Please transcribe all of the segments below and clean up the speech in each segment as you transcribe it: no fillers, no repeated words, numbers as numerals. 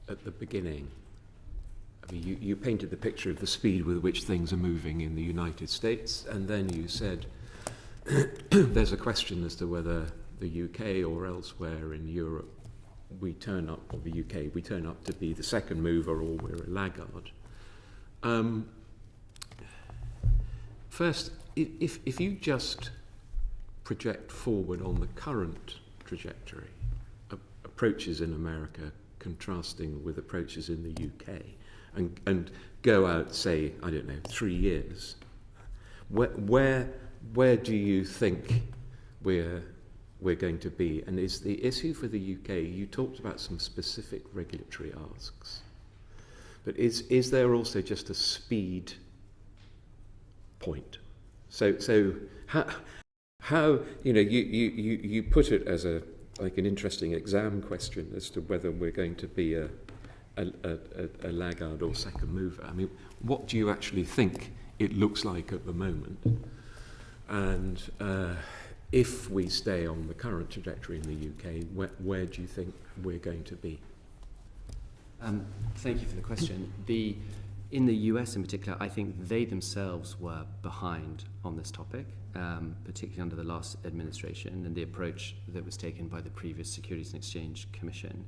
at the beginning. I mean, you painted the picture of the speed with which things are moving in the United States, and then you said there's a question as to whether the UK or elsewhere in Europe we turn up, or the UK, we turn up to be the second mover or we're a laggard. First, if you just project forward on the current trajectory, approaches in America contrasting with approaches in the UK, and go out, say, I don't know, 3 years, where do you think we're going to be? And is the issue for the UK, you talked about some specific regulatory asks, but is there also just a speed point? So how you put it as an interesting exam question as to whether we're going to be a laggard or second mover. I mean, what do you actually think it looks like at the moment? And if we stay on the current trajectory in the UK, where do you think we're going to be? Thank you for the question. In the US in particular, I think they themselves were behind on this topic, particularly under the last administration and the approach that was taken by the previous Securities and Exchange Commission.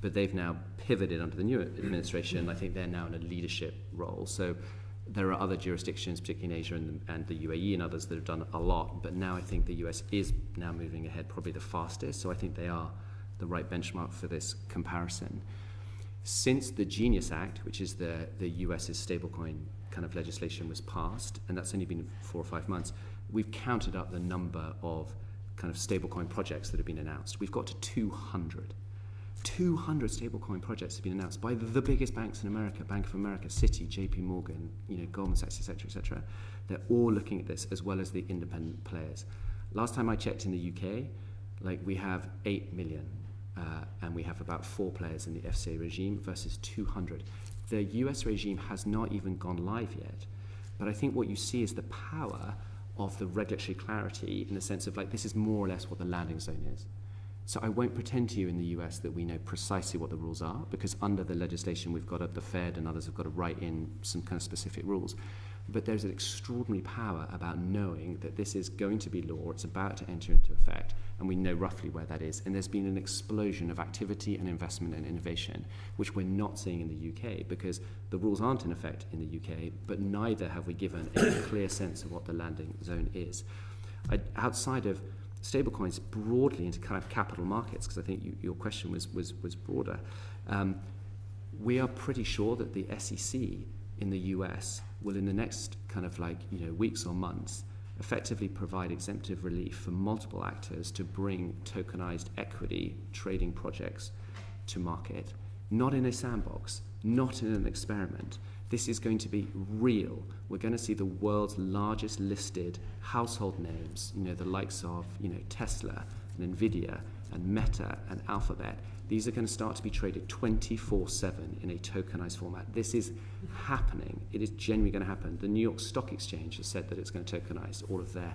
But they've now pivoted under the new administration. I think they're now in a leadership role. So there are other jurisdictions, particularly in Asia and the UAE and others, that have done a lot. But now I think the US is now moving ahead probably the fastest. So I think they are the right benchmark for this comparison. Since the Genius Act, which is the US's stablecoin kind of legislation, was passed, and that's only been 4 or 5 months, we've counted up the number of kind of stablecoin projects that have been announced. We've got to 200. 200 stablecoin projects have been announced by the biggest banks in America, Bank of America, Citi, JP Morgan, Goldman Sachs, etc., etc. They're all looking at this, as well as the independent players. Last time I checked in the UK, we have 8 million. And we have about 4 players in the FCA regime versus 200. The US regime has not even gone live yet. But I think what you see is the power of the regulatory clarity in the sense of this is more or less what the landing zone is. So I won't pretend to you in the US that we know precisely what the rules are, because under the legislation we've got the Fed and others have got to write in some kind of specific rules. But there's an extraordinary power about knowing that this is going to be law, it's about to enter into effect, and we know roughly where that is. And there's been an explosion of activity and investment and innovation, which we're not seeing in the UK, because the rules aren't in effect in the UK, but neither have we given a clear sense of what the landing zone is. Outside of stablecoins broadly into kind of capital markets, because I think your question was broader, we are pretty sure that the SEC in the US will, in the next kind of weeks or months, effectively provide exemptive relief for multiple actors to bring tokenized equity trading projects to market, not in a sandbox, not in an experiment. This is going to be real. We're going to see the world's largest listed household names, the likes of Tesla and Nvidia and Meta and Alphabet. These are going to start to be traded 24/7 in a tokenized format. This is happening. It is genuinely going to happen. The New York Stock Exchange has said that it's going to tokenize all of their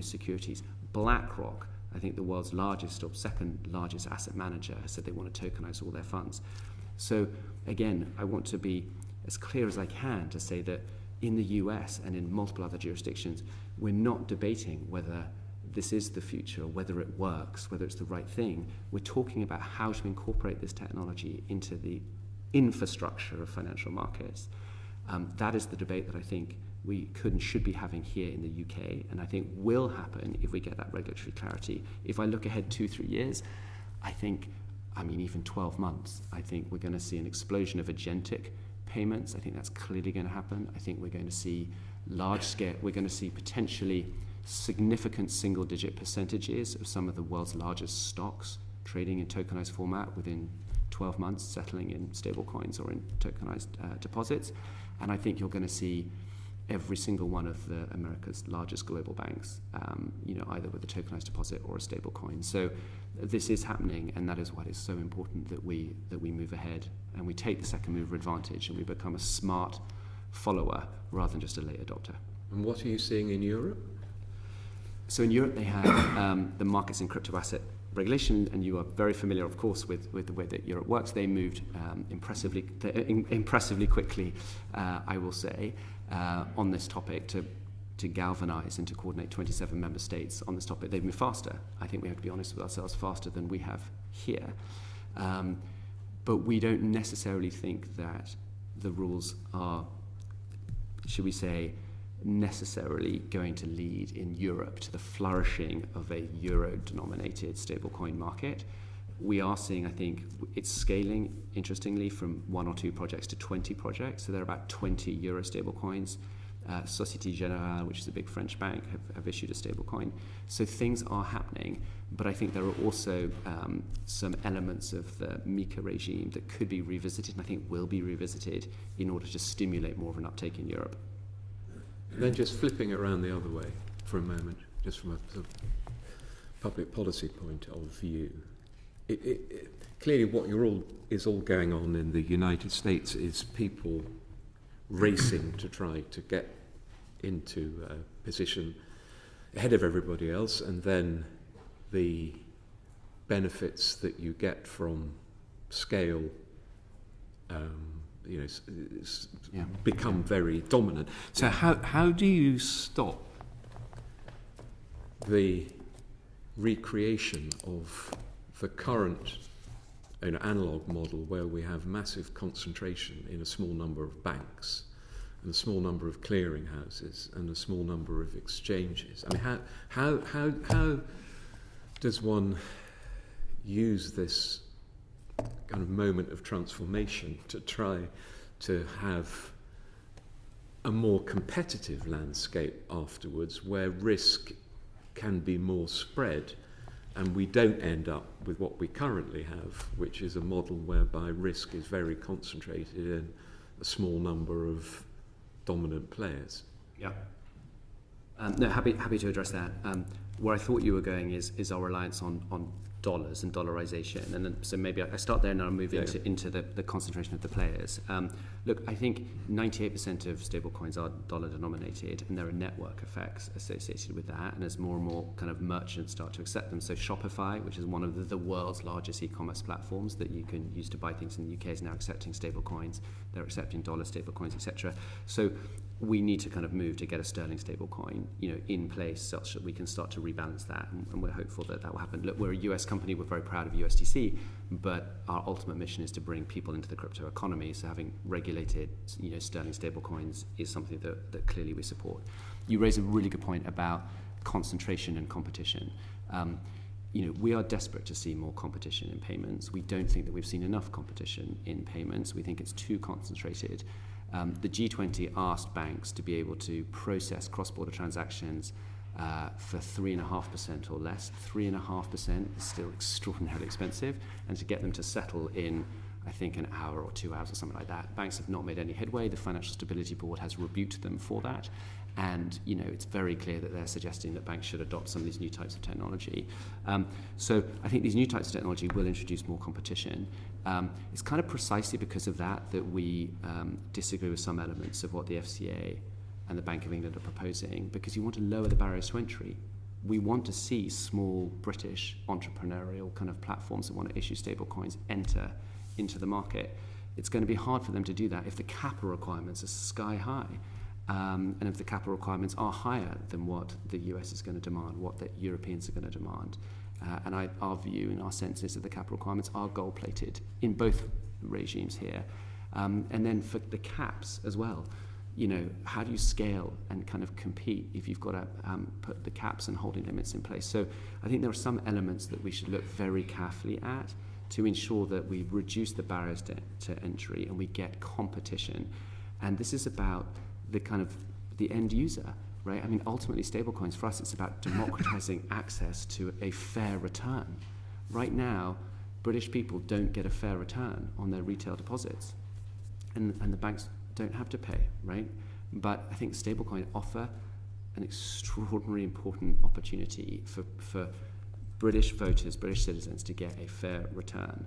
securities. BlackRock, I think the world's largest or second largest asset manager, has said they want to tokenize all their funds. So again, I want to be as clear as I can to say that in the US and in multiple other jurisdictions, we're not debating whether this is the future, whether it works, whether it's the right thing. We're talking about how to incorporate this technology into the infrastructure of financial markets. That is the debate that I think we could and should be having here in the UK, and I think will happen if we get that regulatory clarity. If I look ahead 2-3 years, even 12 months, I think we're going to see an explosion of agentic payments. I think that's clearly going to happen. I think we're going to see large scale, we're going to see potentially significant single-digit percentages of some of the world's largest stocks trading in tokenized format within 12 months, settling in stable coins or in tokenized deposits. And I think you're going to see every single one of America's largest global banks, either with a tokenized deposit or a stable coin. So this is happening, and that is why it's so important that we move ahead and we take the second mover advantage and we become a smart follower rather than just a late adopter. And what are you seeing in Europe? So in Europe, they have the markets in crypto asset regulation, and you are very familiar, of course, with the way that Europe works. They moved impressively quickly, I will say, on this topic to galvanise and to coordinate 27 member states on this topic. They've moved faster. I think we have to be honest with ourselves, faster than we have here. But we don't necessarily think that the rules are, should we say, necessarily going to lead in Europe to the flourishing of a euro-denominated stablecoin market. We are seeing, I think, it's scaling, interestingly, from 1 or 2 projects to 20 projects. So there are about 20 euro stablecoins. Société Générale, which is a big French bank, have issued a stablecoin. So things are happening, but I think there are also some elements of the MiCA regime that could be revisited, and I think will be revisited in order to stimulate more of an uptake in Europe. Then just flipping it around the other way for a moment, just from a sort of public policy point of view. Clearly what is all going on in the United States is people racing to try to get into a position ahead of everybody else, and then the benefits that you get from scale become very dominant. So how do you stop the recreation of the current analog model where we have massive concentration in a small number of banks and a small number of clearing houses and a small number of exchanges? I mean, how does one use this kind of moment of transformation to try to have a more competitive landscape afterwards where risk can be more spread and we don't end up with what we currently have, which is a model whereby risk is very concentrated in a small number of dominant players? Yeah. No, happy to address that. Where I thought you were going is our reliance on dollars and dollarization, and then, so maybe I start there and I'll move into the concentration of the players. Look, I think 98% of stablecoins are dollar denominated, and there are network effects associated with that, and as more and more kind of merchants start to accept them. So Shopify, which is one of the world's largest e-commerce platforms that you can use to buy things in the UK, is now accepting stablecoins. They're accepting dollar stablecoins, etc. So we need to kind of move to get a sterling stablecoin, in place such that we can start to rebalance that, and we're hopeful that will happen. Look, we're a US company, we're very proud of USDC, but our ultimate mission is to bring people into the crypto economy, so having regulated, sterling stablecoins is something that clearly we support. You raise a really good point about concentration and competition. We are desperate to see more competition in payments. We don't think that we've seen enough competition in payments. We think it's too concentrated. The G20 asked banks to be able to process cross-border transactions for 3.5% or less. 3.5% is still extraordinarily expensive, and to get them to settle in, I think, an hour or 2 hours or something like that. Banks have not made any headway. The Financial Stability Board has rebuked them for that, and it's very clear that they're suggesting that banks should adopt some of these new types of technology. So I think these new types of technology will introduce more competition. It's kind of precisely because of that we disagree with some elements of what the FCA and the Bank of England are proposing, because you want to lower the barriers to entry. We want to see small British entrepreneurial kind of platforms that want to issue stablecoins enter into the market. It's going to be hard for them to do that if the capital requirements are sky high. And if the capital requirements are higher than what the US is going to demand, what the Europeans are going to demand. Our view and our sense is that the capital requirements are gold-plated in both regimes here. And then for the caps as well, how do you scale and kind of compete if you've got to put the caps and holding limits in place? So I think there are some elements that we should look very carefully at to ensure that we reduce the barriers to entry and we get competition. And this is about the kind of the end user, right? I mean, ultimately, stablecoins, for us, it's about democratizing access to a fair return. Right now, British people don't get a fair return on their retail deposits, and the banks don't have to pay, right? But I think stablecoin offer an extraordinarily important opportunity for British voters, British citizens, to get a fair return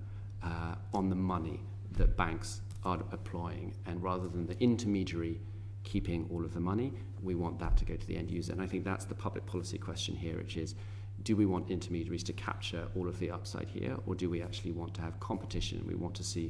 on the money that banks are employing, and rather than the intermediary keeping all of the money, we want that to go to the end user. And I think that's the public policy question here, which is, do we want intermediaries to capture all of the upside here, or do we actually want to have competition? We want to see